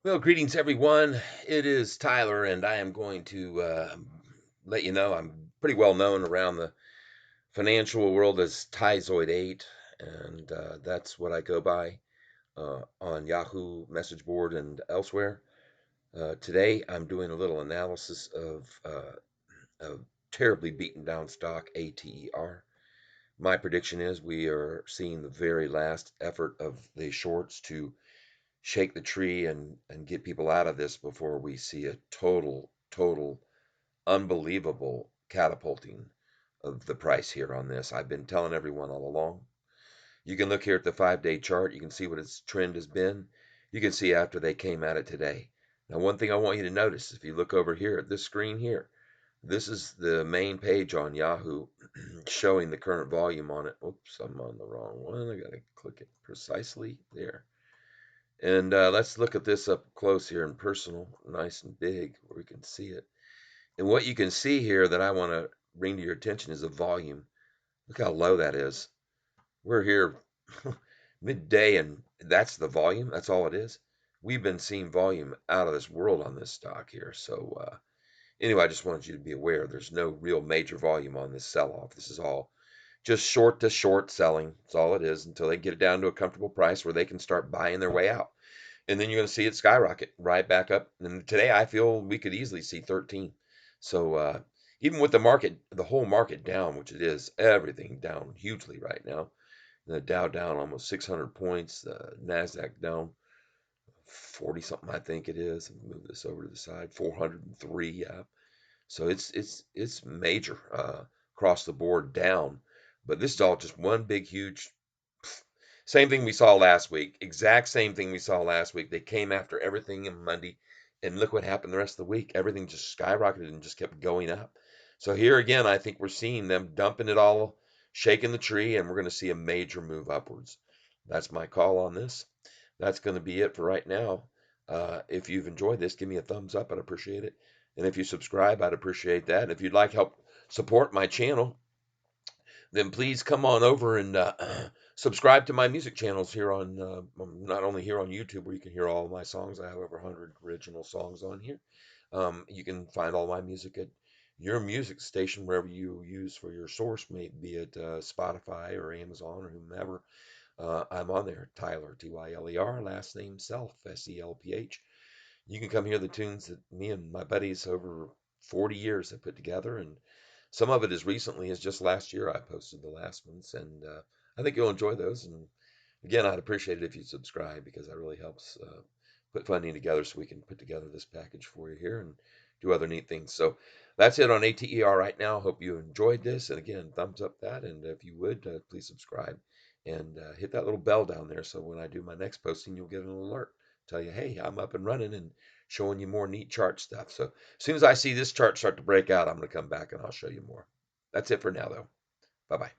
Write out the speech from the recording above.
Well, greetings everyone. It is Tyler, and I am going to let you know I'm pretty well known around the financial world as Tyzoid 8, and that's what I go by on Yahoo message board and elsewhere. Today, I'm doing a little analysis of terribly beaten down stock ATER. My prediction is we are seeing the very last effort of the shorts to shake the tree and get people out of this before we see a total unbelievable catapulting of the price here on this. I've been telling everyone all along. You can look here at the 5-day chart. You can see what its trend has been. You can see after they came at it today. Now, one thing I want you to notice, if you look over here at this screen here, this is the main page on Yahoo showing the current volume on it. Oops, I'm on the wrong one. I got to click it precisely there. And let's look at this up close here and personal, nice and big, where we can see it. And what you can see here that I want to bring to your attention is the volume. Look how low that is. We're here midday, and that's the volume. That's all it is. We've been seeing volume out of this world on this stock here. So anyway, I just wanted you to be aware there's no real major volume on this sell-off. This is all just short to short selling. That's all it is until they get it down to a comfortable price where they can start buying their way out, and then you're going to see it skyrocket right back up. And today, I feel we could easily see 13. So even with the market, the whole market down, which it is, everything down hugely right now. The Dow down almost 600 points. The Nasdaq down 40 something, I think it is. Move this over to the side, 403. Yeah. So it's major across the board down. But this is all just one big huge same thing we saw last week. Exact same thing we saw last week. They came after everything on Monday, and look what happened the rest of the week. Everything just skyrocketed and just kept going up. So here again, I think we're seeing them dumping it all, shaking the tree, and we're going to see a major move upwards. That's my call on this. That's going to be it for right now. If you've enjoyed this, give me a thumbs up. I'd appreciate it. And if you subscribe, I'd appreciate that. And if you'd like help support my channel, then please come on over and subscribe to my music channels here on not only here on YouTube, where you can hear all of my songs. I have over 100 original songs on here. You can find all my music at your music station, wherever you use for your source, be it Spotify or Amazon or whomever. I'm on there, Tyler, Tyler, last name Self, Selph. You can come hear the tunes that me and my buddies over 40 years have put together, and some of it as recently as just last year I posted the last ones, and I think you'll enjoy those. And again, I'd appreciate it if you subscribe, because that really helps put funding together so we can put together this package for you here and do other neat things. So that's it on ATER right now. Hope you enjoyed this, and again, thumbs up that, and if you would, please subscribe and hit that little bell down there so when I do my next posting, you'll get an alert. Tell you, hey, I'm up and running and showing you more neat chart stuff. So as soon as I see this chart start to break out, I'm going to come back and I'll show you more. That's it for now, though. Bye bye.